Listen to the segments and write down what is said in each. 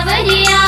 सवरिया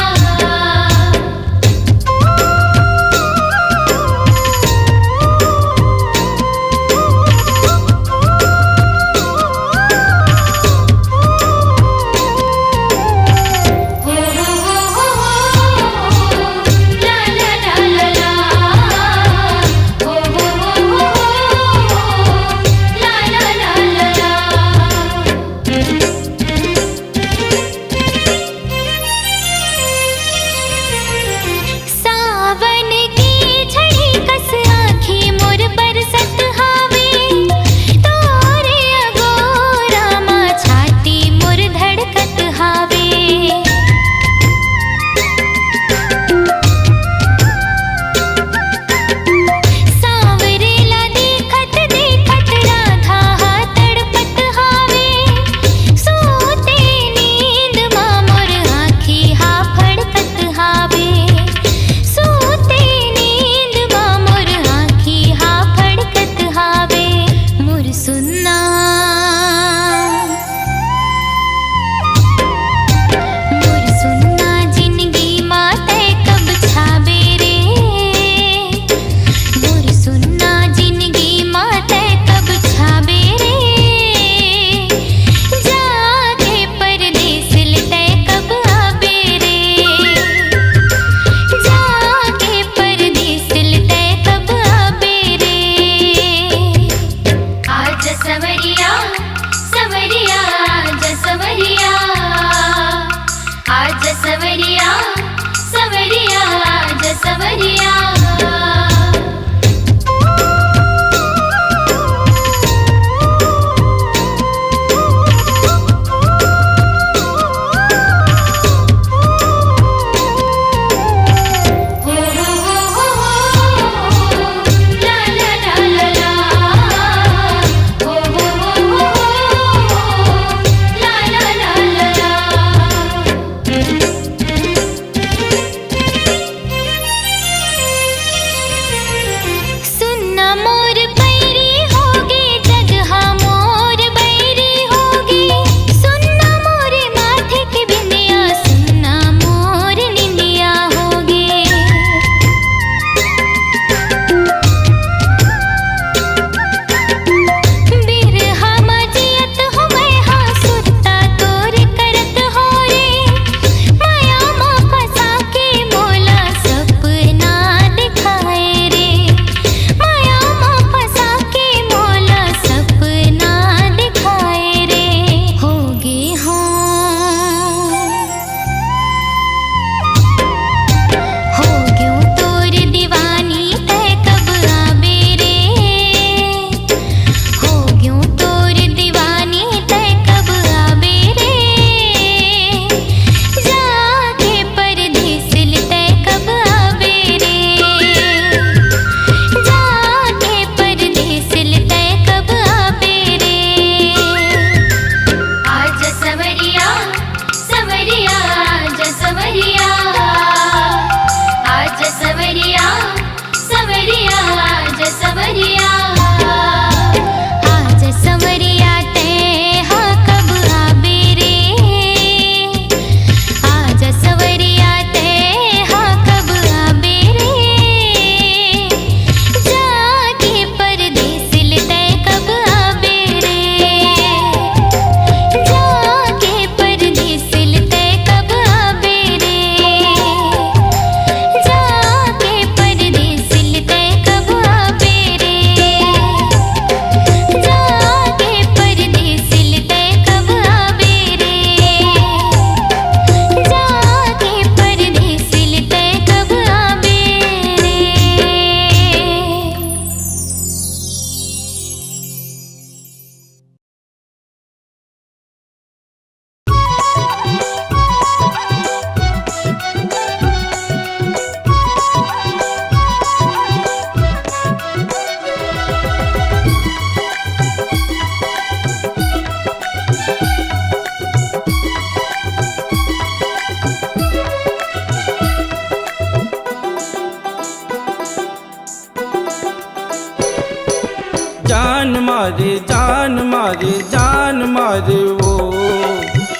मारे जान मारे जान मारे वो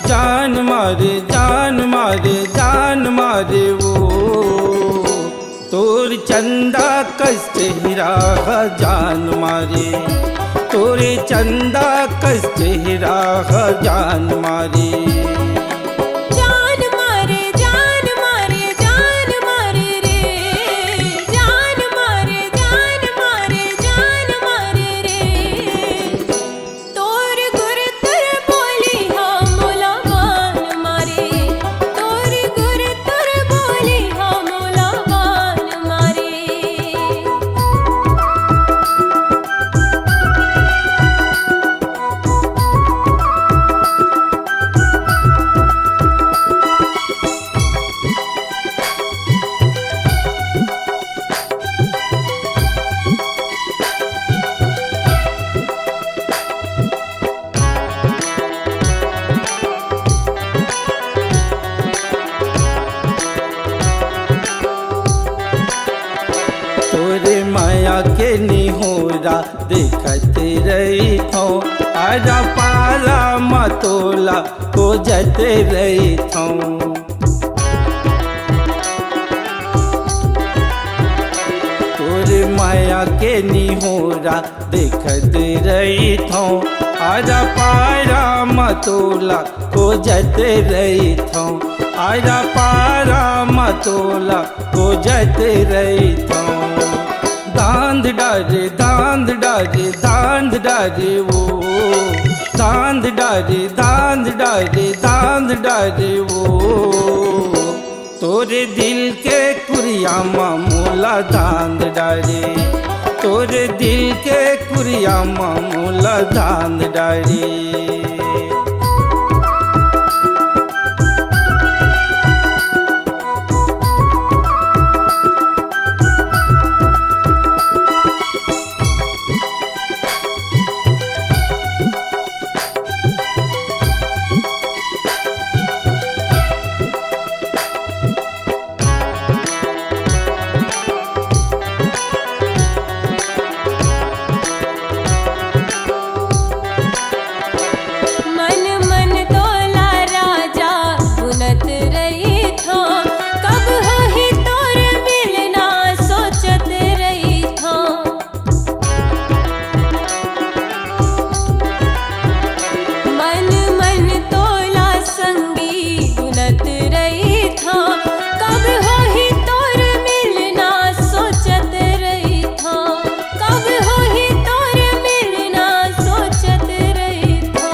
जान मारे जान मारे जान चंदा कस चेहरा जान मारे, तोरे चंदा कस चेहरा जान मारे। जान मारे जान मारे जान मारे रे, जान मारे जान मारे जान मारे रे। तोर गुर तुर बोली हाँ मोला बान मारे, तोर गुर तुर बोली हाँ मोला बान मारे। तोरे माया के निहोरा देखत रही थो, आजा पाला मतोला को जते रही थो। तोरे माया के निहोरा देखत रही थो, आजा पारा मतोला को जते रही थो, आजा पारा मतोला को जते रही थो। दांद डारे दांद डारे दांद डारे वो, दांद डारे दांद डारे दांद डारे वो। तोरे दिल के कुरिया मामूला दांद डारे, तोरे दिल के कुरिया मामूला दांद डारे। मन मन तोला राजा बुनत रही थो, कब होही तोर मिलना सोचत रही थो। मन मन तोला संगी बुनत रही थो, कब होही तोर मिलना सोचत रही थो, कब होही तोर मिलना सोचत रही थो।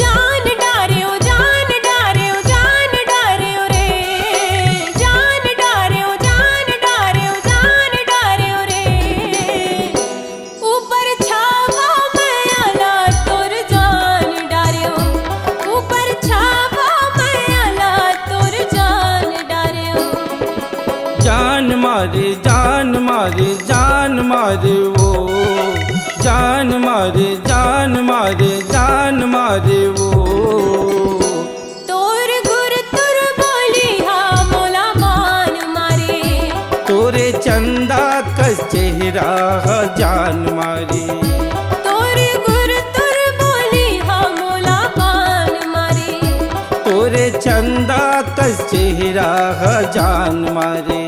जान डार्यो जान डार्यो जान डार्यो रे, जान डार्यो जान डार्यो जान डार्यो रे। ऊपर छावा मैं आला तोर जान डार्यो, ऊपर छावा मैं आला तोर जान डार्यो। जान मारे जान मारे जान मारे वो, जान मारे जान मारे जान मारे वो। तोर गुर तुर बोली हाँ मोला बान मारे, तोरे चंदा कस चेहरा जान मारे, तोर गुर तुर बोली हाँ मोला बान मारे। तोरे चंदा कस चेहरा जान मारे।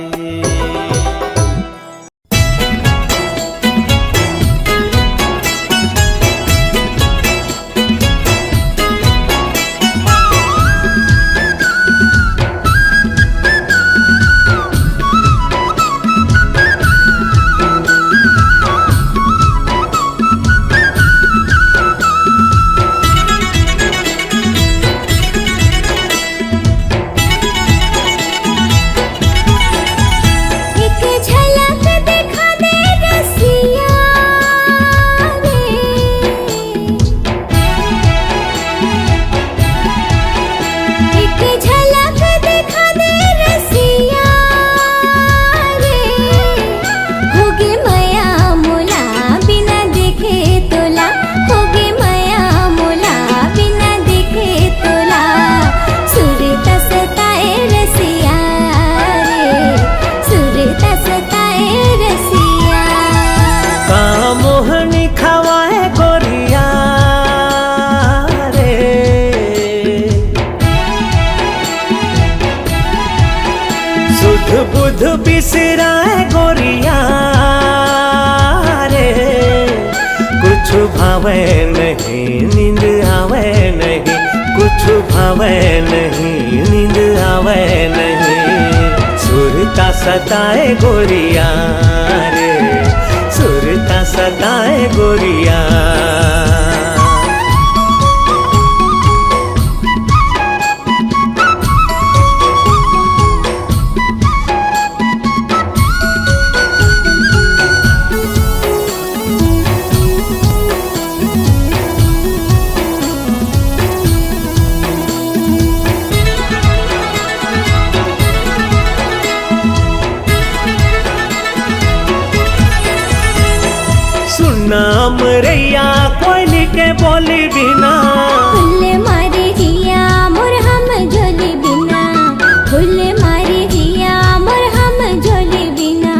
बुध बिसराए गोरिया रे, कुछ भावे नहीं नींद आवे नहीं, कुछ भावे नहीं नींद आवे नहीं। सुरता सताए गोरिया रे, सुरता सताए गोरिया। नाम रैया कोयली के बोली बिना, फुल मारी जिया मोर हम झोली बिना, फुल मारी जिया मोर हम झोली बिना।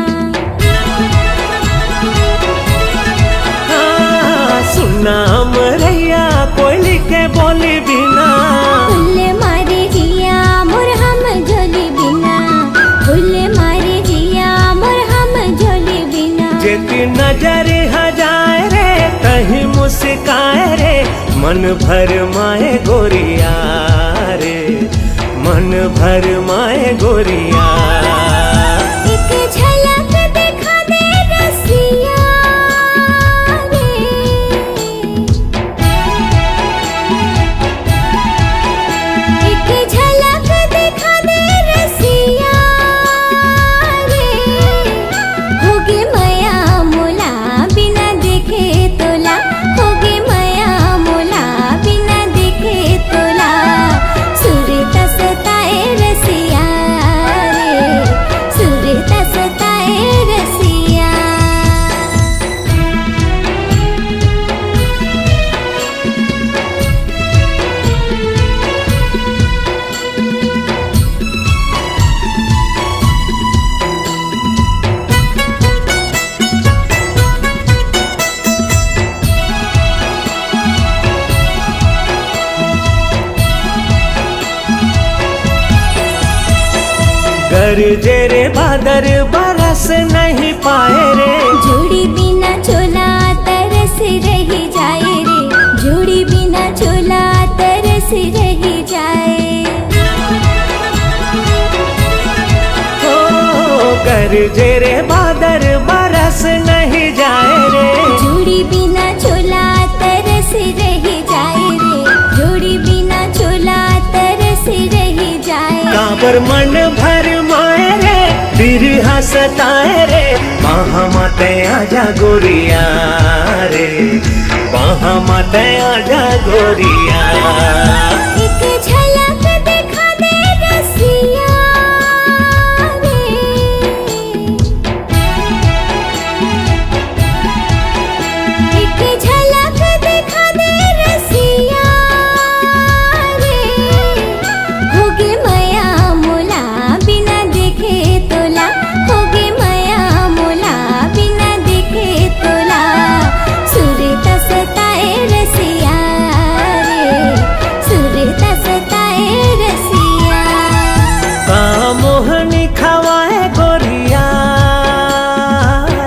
सुनाम रैया कोयली के बोली बिना, फुल मारी जिया मोर हम झोली बिना, फुल मारी जिया मोर हम झोली बिना। जेती नजर हजाए रे कहीं मुस्काए रे, मन भर माए गोरिया रे, मन भर माए गोरिया। एक झलक दिखा दे रसिया रे, एक झलक दिखा दे रसिया रे। होगे मया मोला बिना देखे तोला, होगे मया मोला बिना देखे तोला। सुरता सताए रसिया रे, सुरता सताए रसिया। गरजे रे बादर बरस नहीं पाए रे, जोड़ी बिना छोला तरस रही जाए रे, जोड़ी बिना छोला तरस रही जाए। ओ गरजे रे बादर बरस नहीं जाए रे, जोड़ी बिना छोला तरस रही जाए रे, जोड़ी बिना छोला तरस रही जाए। काबर मन भर माए रे, बिरहा सताए रे, वहाँ माते आजा गोरिया रे, वहाँ माते आजा गोरिया। एक झलक दिखा दे रसिया रे, एक झलक दिखा दे रसिया रे। होगे मया मोला बिना देखे तोला, होगे मया मोला बिना देखे तोला। सुरता सताए रसिया रे, सुरता सताए रसिया। का मोहनी खवाए गोरिया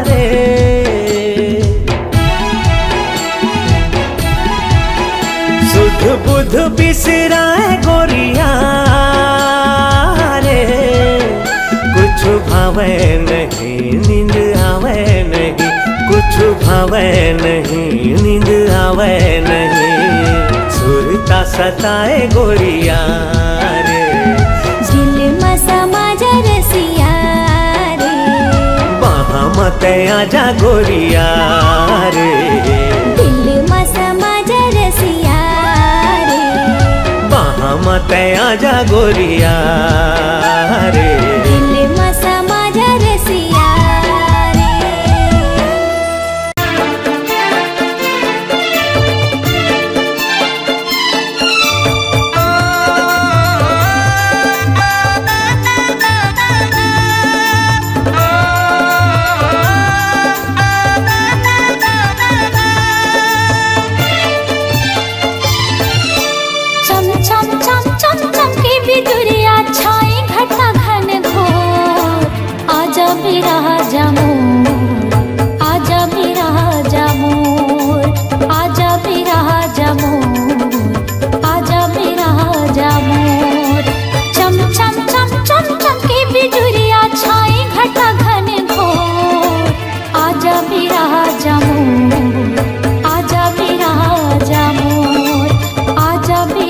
रे, सुध बुध बिसराए गोरिया रे, कुछ भावे नहीं नींद आवे नहीं, कुछ भावे नहीं नींद आवे नहीं। सुरता सताए गोरिया रे, दिल में समा जा रसिया रे, वहाँ मत आजा गोरिया रे, दिल में समा जा रसिया रे, वहाँ मत आजा गोरिया रे। दिल में समा जा रसिया रे। चम चम चम चम चम के बिजुरिया छाए घटा घन घोर,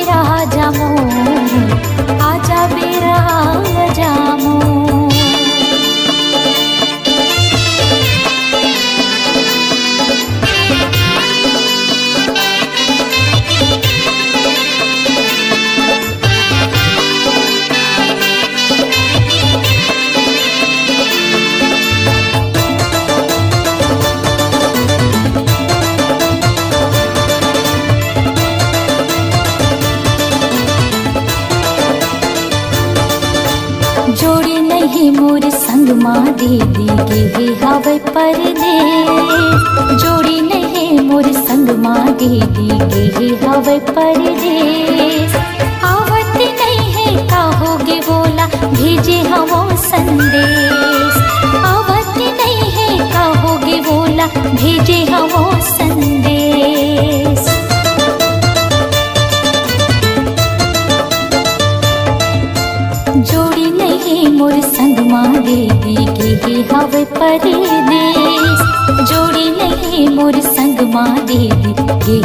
बिराजा मोर, आजा बिराजा मोर। जोड़ी नहीं मोर संग माँ दीदी के हवे परदेस, जोड़ी नहीं मोर संग माँ दीदी के हवे परदेस। आवत नहीं है कहोगे बोला भेजे हवो संदेश, आवत नहीं है कहोगे बोला भेजे हवो संदेश। जोड़ी नहीं मोर संग माँ दीदी के हवे परदेस, जोड़ी नहीं मोर संग माँ दीदी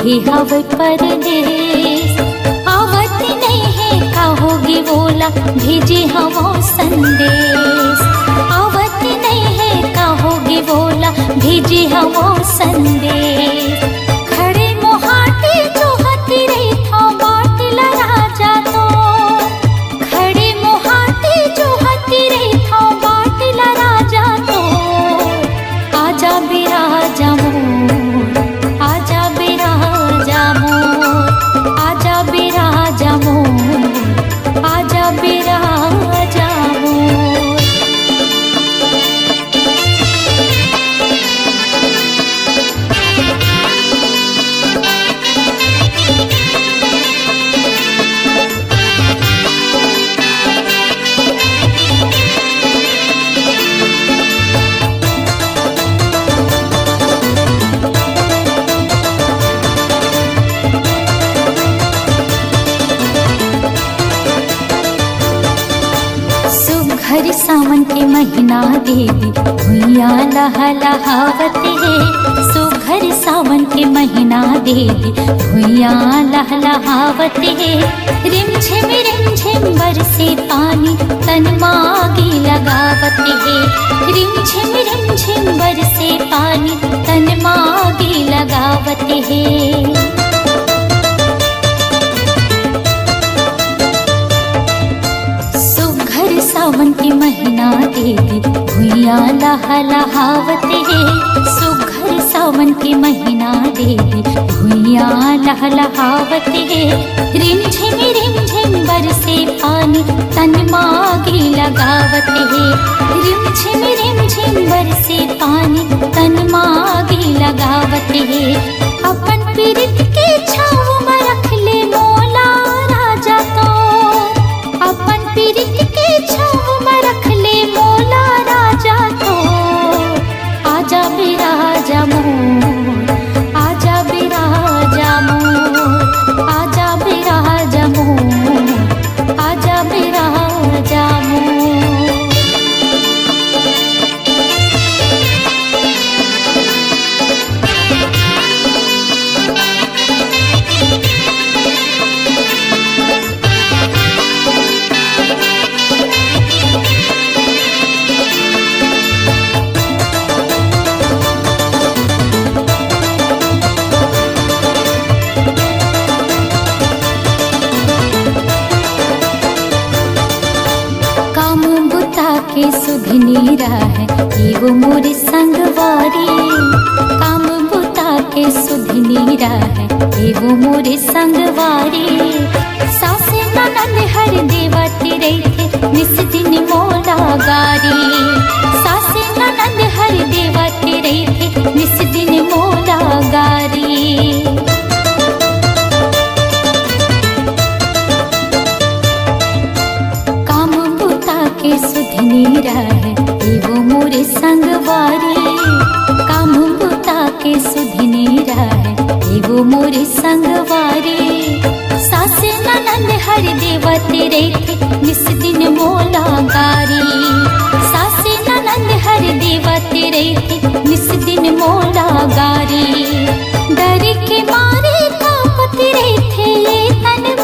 के हवे परदेस। आवत नहीं है कहोगे बोला भेजे हवो संदेश, आवत नहीं है कहोगे बोला भेजे हवो संदेश। खड़े मोहाटे जो हती रही था बाटला राजा तो, खड़े मोहाटे जो हती रही था बाटला राजा तो। आजा बिराजा मोर, आजा बिराजा मोर, आजा बिराजा मोर, आजा बिराजा मोर। हर सावन के महीना देवी भुइया लहलहावते है, सुघर सावन के महीना देवी भुइया लहलहावते है। रिम झिम बरसे पानी तन मागी लगावते है, रिम झिम बरसे पानी तन मागी लगावते है। सावन के महीना देवी भुइया लहलहावते है, सुघर सावन के महीना देवी भुइया लहलहावते है। रिम झिम बरसे पानी तन मागी लगावते है, रिम झिम बरसे पानी तन मागी लगावते है। अपन पीरित के छाव में रख ले मोला राजा तो, अपन पीरित के छाव में रख ले मोला राजा तो। आजा बिराजा मोर, आजा बिराजा मोर, आजा बिराजा मोर, आजा बिराजा मोर। के सुधनी है वो मोर संगवारी, काम बुता के सुधनी है वो मोर संगवारी। सासे ननद हर देवती रही थे निस दिन मोला गारी, सासे ननद हर देवती रही थे निस दिन मोला गारी। के सुधनी है वो मोर संगवारी, काम बुता के सुधनी है वो मोर संगवारी। सासे ननद हर देवती रही निस दिन मोला गारी, सासे ननद हर देवती रही निस दिन मोला गारी। डर के मारे कांपती रही थे ये तन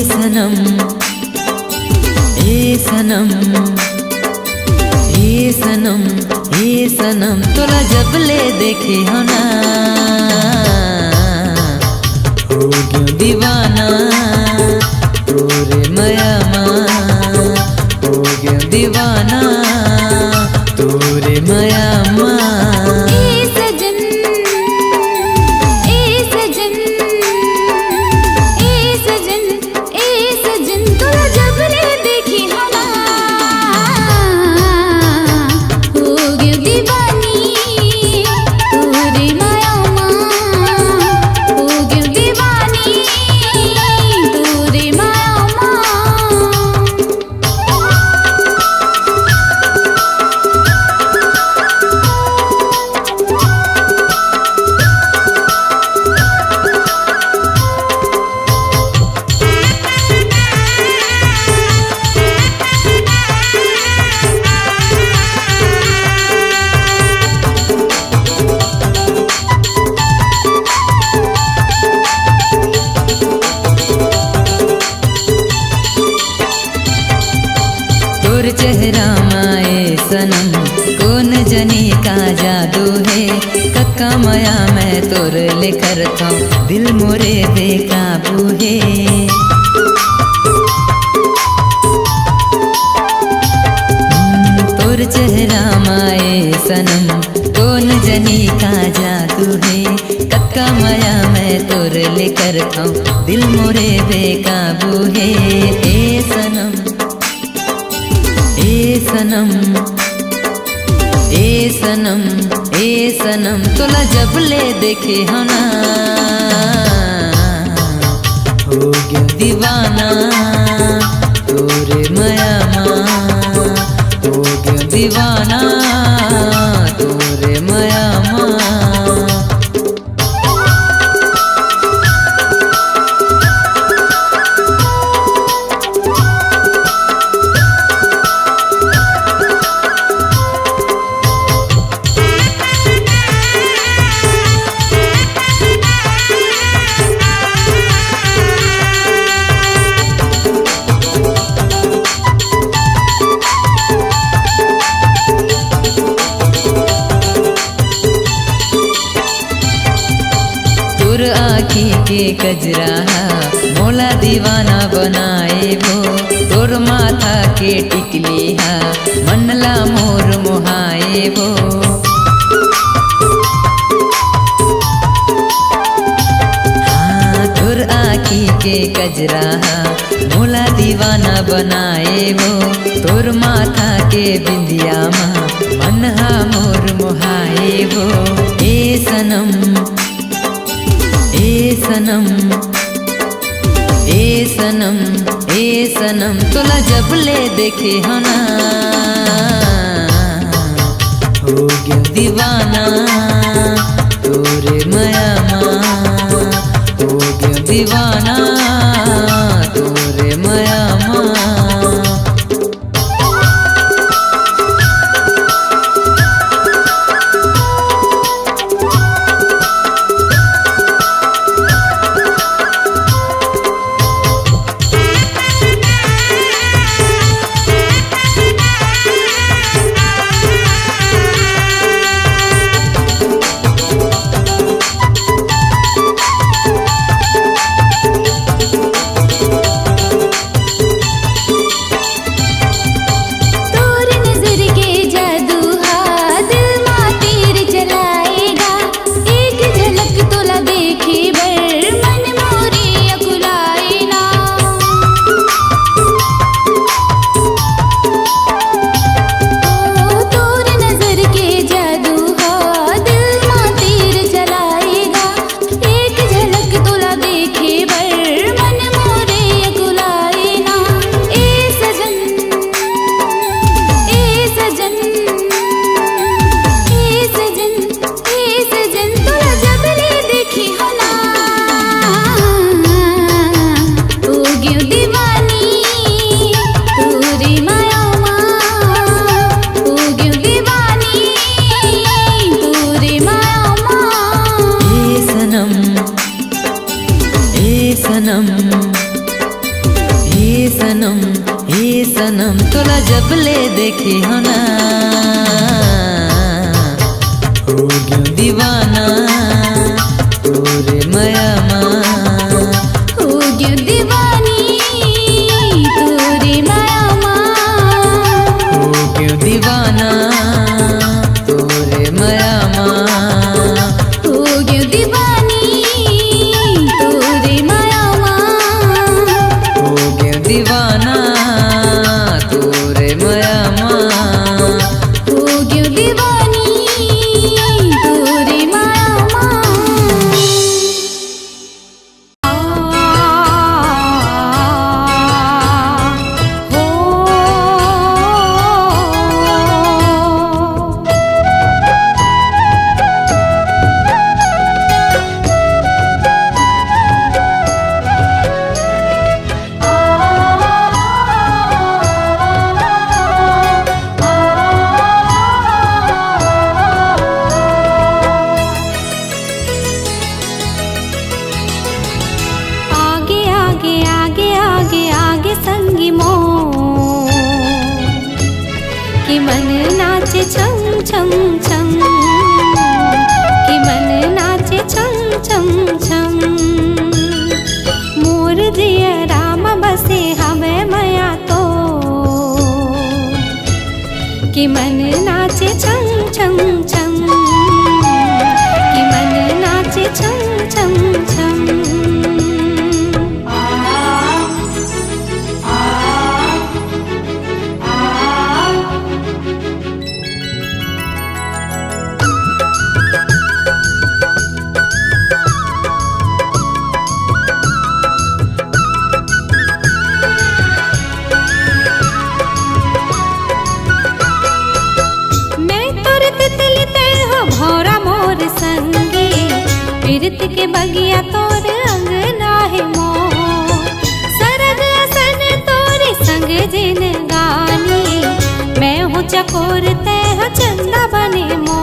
सनम ए सनम ए सनम ए सनम तोला जब ले देखे हो ना हो गया दीवाना तोरे माया हो गया दीवाना तोरे माया चेहरा माए सनम कौन जनी का जादू है कक्का माया मैं तोर लेकर था दिल मोरे बेकाबू है तोर चेहरा माए सनम कौन जनी का जादू है कक्का माया मैं तोर लेकर था दिल मोरे बेकाबू है ए सनम ए सनम ए सनम ए सनम तोला जब ले देखे हो ना हो गया दीवाना तोरे माया हो गया दीवाना तोरे माया आँखी के कजरा मोला दीवाना बनाए वो तोर माथा के टिकली हा मनला मोर मोहाए वो हाँ तोर आँखी के कजरा मोला दीवाना बनाए वो तोर माथा के बिंदिया माँ मनहा मोर मोहाए वो ए सनम ए सनम ए सनम ए सनम तोला जब ले देखे हो ना हो गया दीवाना तोरे माया हो गया दीवाना तोरे माया दीवानी तोरे माया संगी मो कि मन नाचे छम छम छम कि मन नाचे छम छम छम मोर जिया राम बसे हमें मया तो कि मन नाचे छम छम छम कि मन नाचे छम छम छम प्रीत के बगिया तोर अंगना है मो सरग असन तोरे संग जिन गानी मैं हूँ चकोर तह चंदा बने मो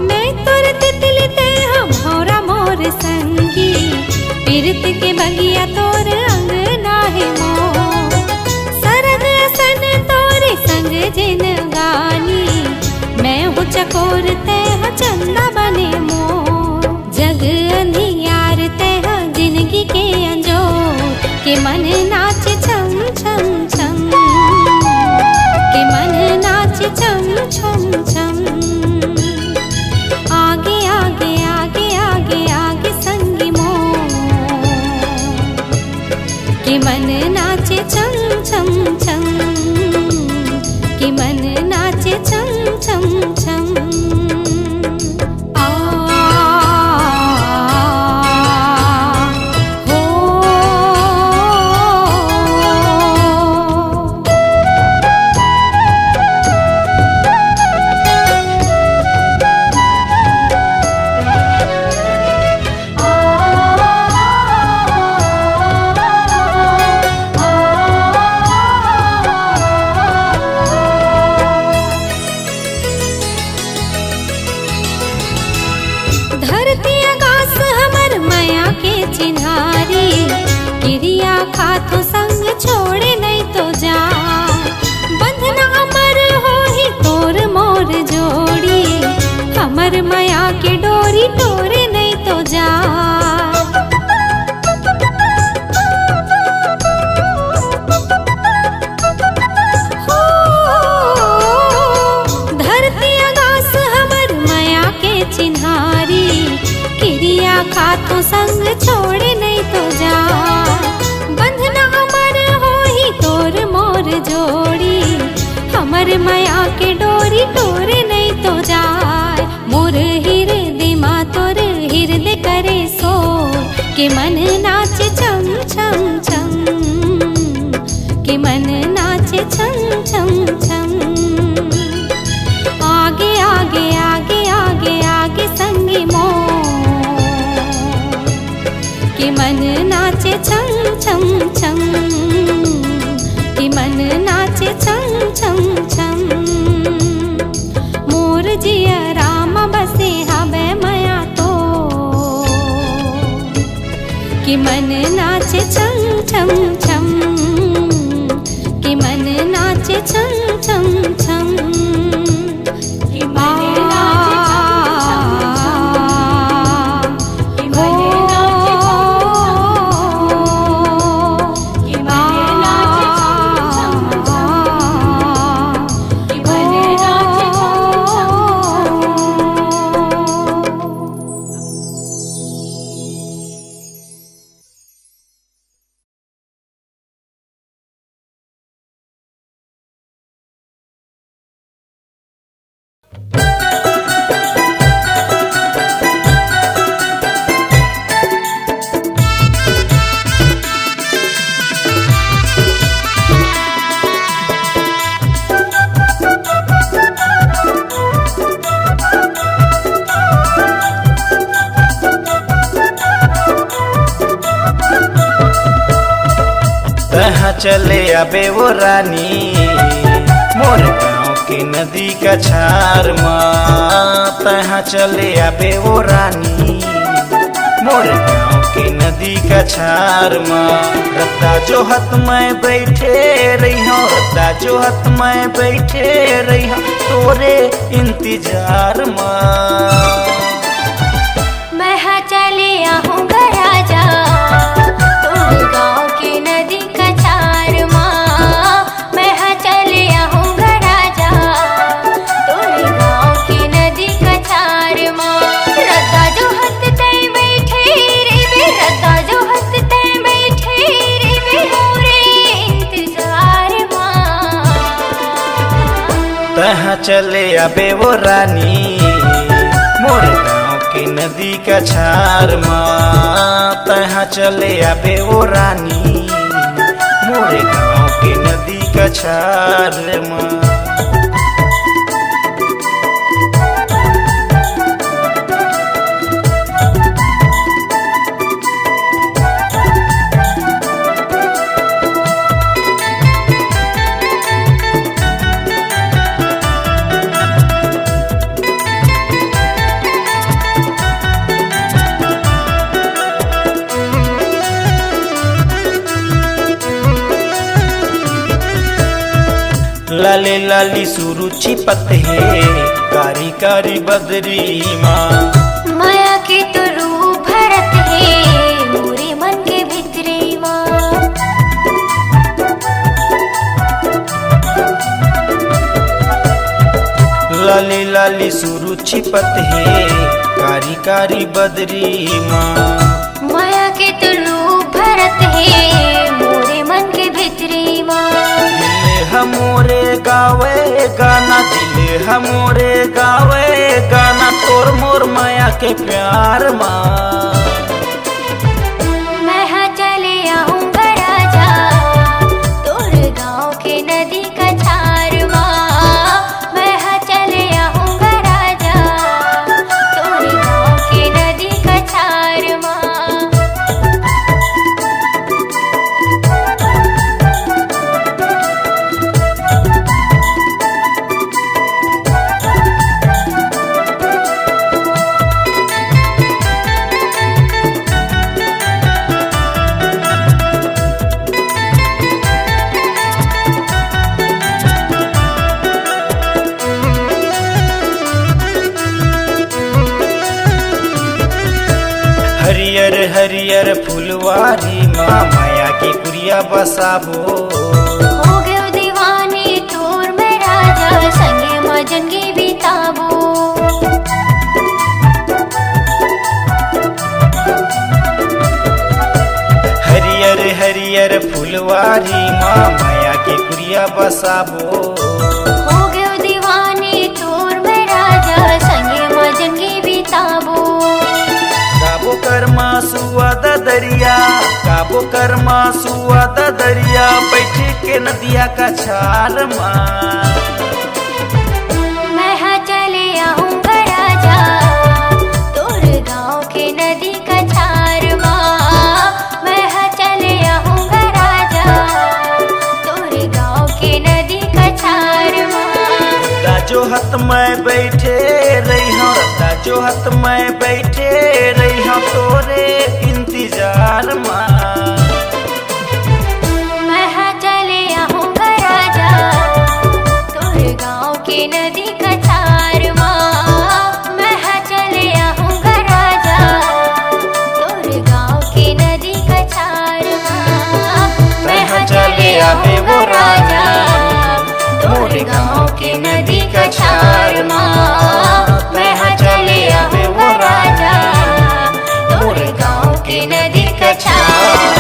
मैं तोर तितली तह भौरा मोर संगी प्रीत के बगिया तोर अंगना है मो जिन गानी मैं हूँ चकोर तह चंदा बने मो जग अंधियार तह जिंदगी के अंजोर के मन नाचे छम छम छम के मन नाचे छम छम छम आगे आगे आगे आगे आगे संगी मो के मन नाचे छम छम छम कि मन नाचे छम छम छम हो धरती आकाश हमर माया के चिन्हारी क्रिया खातो संग छोड़े नहीं तो जा बंधना अमर हो ही तोर मोर जोड़ी हमर माया के डोरी तोरे नहीं तो जा धरती आकाश हमर माया के चिन्हारी क्रिया खातो संग छोड़े नहीं तो जा बंधना अमर हो ही तोर मोर जोड़ी हमर माया के डोरी तोरे नहीं तो जाए मोर हृदय मा तोर हृदय करे सो के मन नाचे छम छम छम के मन नाचे छम छम छम आगे आगे आगे आगे आगे संगी मो कि मन नाचे छम छम छम कि मन नाचे छम छम छम मोर जिया राम बसे हवे मया तो कि मन नाचे छम छम छम कि मन नाचे छम छम छम कि मन नाचे चले आबे वो रानी मोर गाँव के नदी का छार माँ तहाँ चले आबे वो रानी मोर गाँव के नदी का छार माँ रत्ता जो हत मैं बैठे रही हूँ रत्ता जो हत मैं बैठे रही हूँ तोरे इंतजार माँ मैं हाँ चले आऊँगा राजा तोर गाँव के नदी का छार माँ मैं हाँ चले आऊँगा राजा तोर गाँव के नदी का छार माँ रत्ता जो हत तय बैठे रे वे रत्ता जो हत तय बैठे रे वे मोरे इंतजार माँ तहाँ चले आबे वो रानी मोर गाँव के नदी का छार माँ तहाँ चले आबे वो रानी मोर गाँव के नदी का छार माँ लाले लाली सुरुचि पते कारी कारी बदरी माँ माया के तो रूप भरत है मोरे मन के भीतरे माँ लाली लाली सुरुचि पते कारी कारी बदरी माँ माया के तो रूप भरत है मोरे मन के भीतरे माँ हमोरे गावे गाना दिले हमोरे गावे गाना तोर मोर माया के प्यार माँ मैं हाँ चले आऊँगा राजा तोर गाँव के नदी का छार माँ मैं हाँ चले आऊँगा राजा तोर गाँव के नदी का छार माँ हरियर हरियर फुलवारी माँ माया की कुरिया बसाबो हो गयो दीवानी तोर में राजा संगे मजनगी बिताबो हरियर हरियर फुलवारी माँ माया की कुरिया बसाबो हो गयो दीवानी तोर में राजा संगे मजनगी बिताबो काबो कर्मा सुआद दरिया काबो कर्मा सुआद दरिया बैठे के नदिया का छार माँ मैं हाँ चले आऊँगा राजा तोर गाँव के नदी का छार माँ मैं हाँ चले आऊँगा राजा तोर गाँव के नदी का छार माँ जो हत मैं बैठे रही हूँ जो हत मैं बैठे रही हूँ तोरे इंतजार माँ मैं हाँ चले आऊँगा राजा तोर गाँव के नदी का छार माँ मैं हाँ चले आऊँगा राजा तोर गाँव के नदी का छार माँ मैं हाँ चले आऊँगा राजा तोर गाँव के नदी का छार माँ मैं हाँ चले आऊँगा राजा तोर गाँव के नदी का छार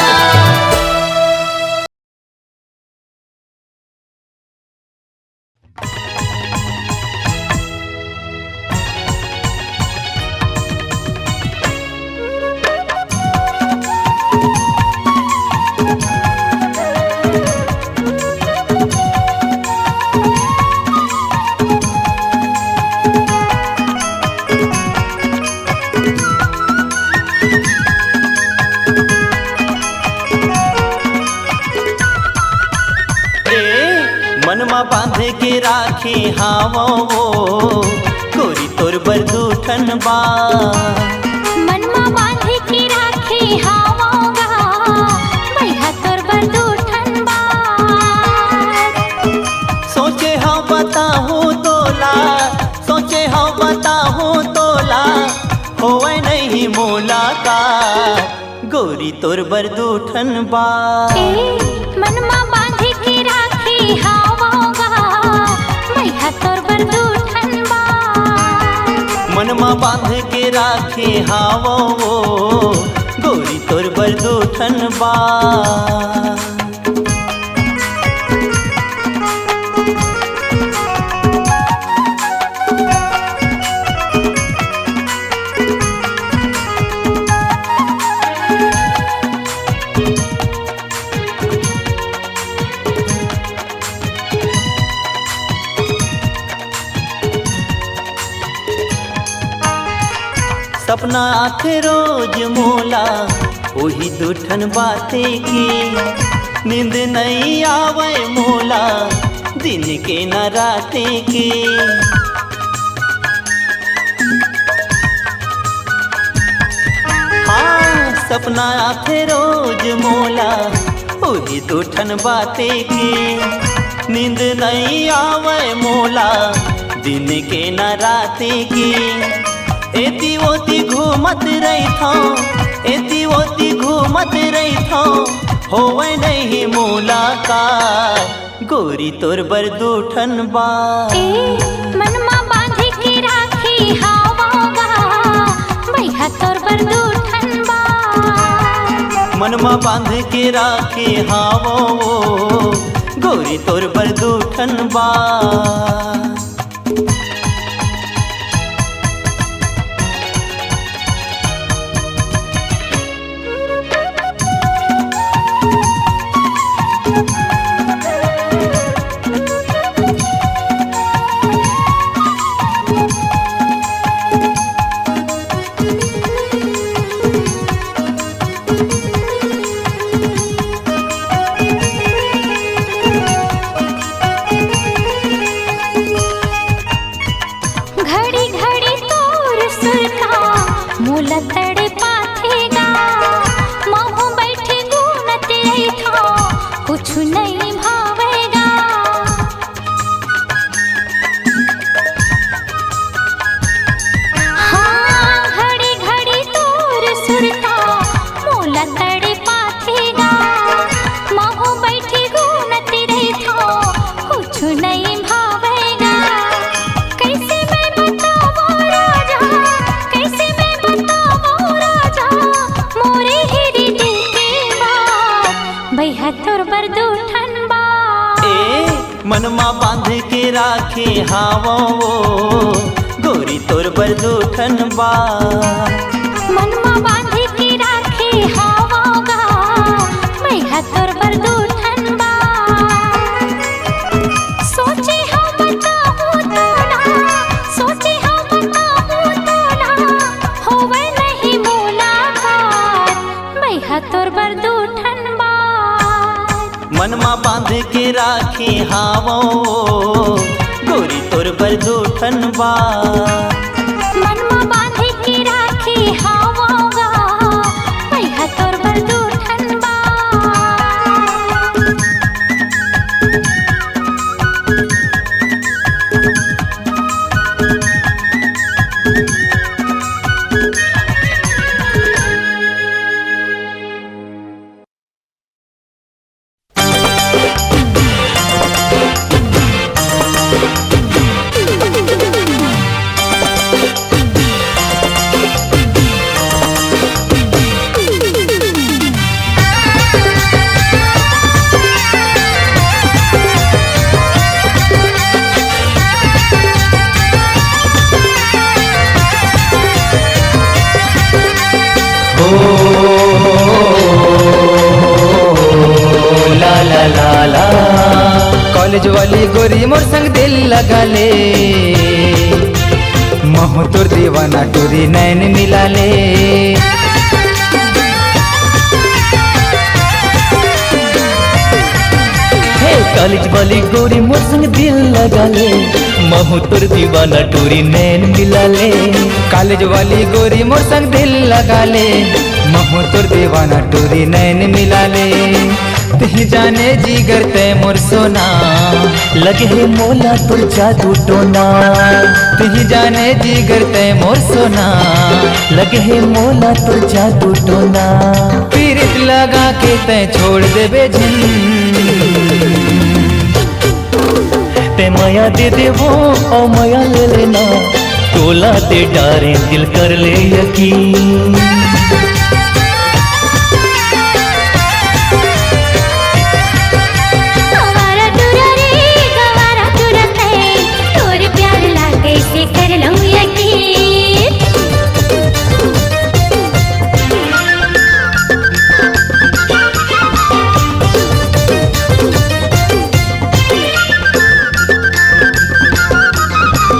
मनमा बांध के राखे हावो गोरी तोर बरदूठन बा। मनमा बांध के राखे हावोगा भैया तोर बरदूठन बा। सोचे हाँ बताहूँ तोला, सोचे हाँ बताहूँ तोला, होवे नहीं मुलाकात गोरी तोर बरदूठन बा। मनमा बांध के राखे हावोगा भैया तोर बरदूठन बा। मनमा बांध के राखे हावो गोरी तोर बरदूठन बा। सपना आखे रोज मोला वही दूठन बाते की, नींद नहीं आवे मोला दिन के न राते के। हाँ सपना आखे रोज मोला वही दूठन बाते की, नींद नहीं आवे मोला दिन के न राते की। एती ओती घूमत रही थो, एती ओती घूमत रही थो, होवे नहीं मुलाकात गोरी तोर बरदूठन बा। मनमा बांध के राखे हावोगा भैया तोर बरदूठन बा। मनमा बांध के राखे हावो गोरी तोर बरदूठन बा। घड़ी घड़ी तोर सुरता मोला तड़े पाथेगा। महू बैठे गुनत आई था कुछ नहीं भावेगा। हाँ घड़ी घड़ी तोर सुरता मोला तड़े पाथेगा। महू बैठे गुनत रही था कुछ नहीं भावेगा। कैसे मैं बताऊँ राजा, कैसे मैं बताऊँ राजा, मोरे हिरी दिल के बात भैया तोर बरदूठन बा। मनमा बांध के राखे हावो गोरी तोर बरदूठन बा। मनमा बांध के राखे हावोगा भैया तोर बरदूठन बा। सोचे हाँ बताऊँ तोला, सोचे हाँ बताऊँ तोला, होवे नहीं मुलाकात भैया तोर बरदूठन बा। मनमा बांध के राखे हावो गोरी तोर बरदूठन बा। मनमा बांध के राखे हावोगा भैया तोर बरदूठन बा। कॉलेज वाली गोरी मोर संग दिल लगा ले, महू तोर दीवाना टोरी नैन मिला ले। हे कॉलेज वाली गोरी मोर संग दिल लगा ले, महू तोर दीवाना टोरी नैन मिला ले। कॉलेज वाली गोरी मोर संग दिल लगा ले, महू तोर दीवाना टोरी नैन मिला ले। तुही जाने जीगर तय मोर सोना, लगे है मोला तोर जादू टोना। तुही जाने जीगर तय मोर सोना, लगे है मोला तोर जादू टोना। पीरित लगा के तय छोड़ देबे झिन, ते माया दे देवो ओ माया ले लेना, तोला दे डारे दिल कर ले यकीन। गवारा टूरा रे गवारा टूरा तय, तोर प्यार लागे से कर लूं यकीन।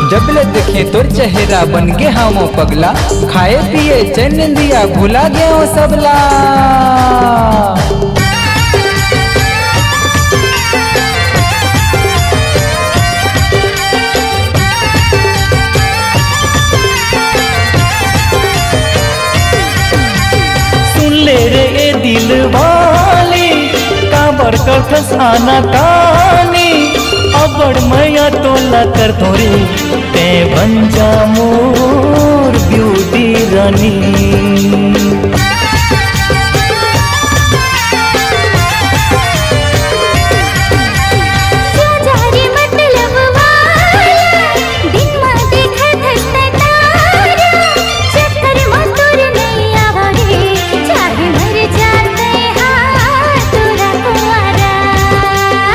जबले देखे तोर चेहरा बन गे हम पगला, खाए पिए चैन दिया भुला गया हूँ सबला। सुन ले रे ए दिल वाली, काबर कर फस आना कानी। अबड़ मैया तोला कर थोड़ी, ते बन जा मोर ब्यूटी रानी। जा रे मतलब वाला, दिन मां देखा धसता तारा। चक्कर मां तोर नहीं आवा रे, चाहे मर जाते हाँ तोरा कुंवारा।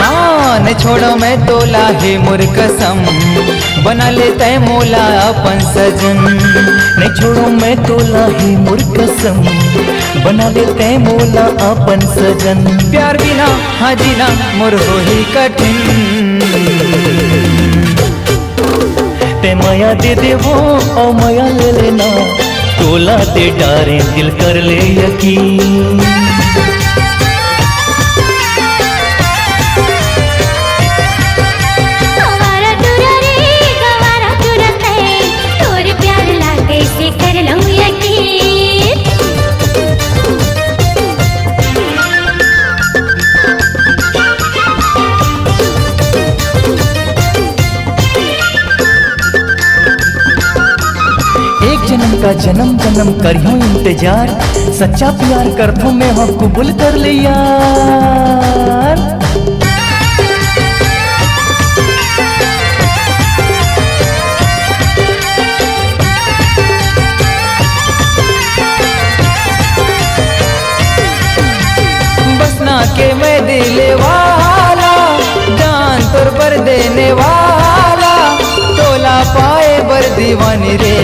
हाँ न छोड़ो मैं तोला है मोर कसम, बना लेता है मोला अपन सजन। नहीं छोड़ो मैं तोला ही मोर कसम, बना लेते मोला अपन सजन। प्यार बिना हाँ जीना मोर हो ही कठिन, ते माया दे देवो ओ माया ले लेना, तोला दे डारे दिल कर ले यकीन। गवारा टूरा रे गवारा टूरा तय, तोर प्यार लागे से कर लूं यकीन। एक जन्म का जन्म जन्म करियो इंतजार, सच्चा प्यार करथो मैं हो कबूल कर ले यार। बसना के मैं दिले वाला, जान तोर पर देने वाला। तोला पाए बर दीवानी रे,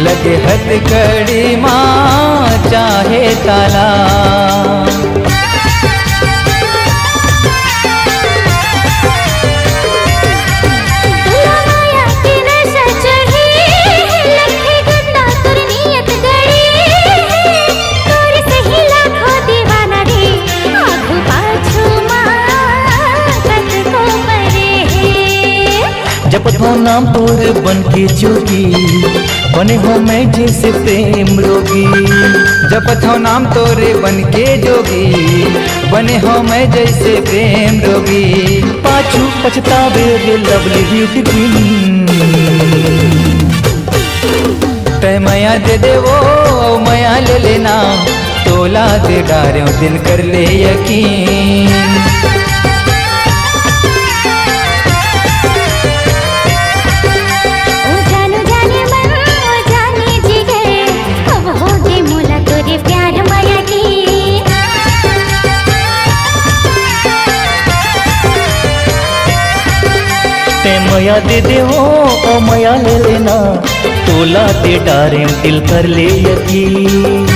लगे हथकड़ी माँ चाहे ताला। तुला माया की नशा चढ़ी है, लखे गंदा तोर नियत गड़ी है। तोर सही लाखों दीवाना रे, आँखों पाछू मांगत को मरे है। जपथो नाम तोर बन के जोगी, बने हो मैं जैसे प्रेम रोगी। जपत हो नाम तोरे बन के जोगी, बने हो मैं जैसे प्रेम रोगी। पाछू पछतावे रे लवली ब्यूटी क्वीन, तय माया दे देवो ओ माया ले लेना, तोला दे डार्यों दिल कर ले यकीन। ओ जानू जाने मन ओ जाने जिगर, अब होगे मोला तोरे प्यार माया की। ते माया दे देवो ओ माया ले लेना, तोला दे डारे दिल कर ले यकीन।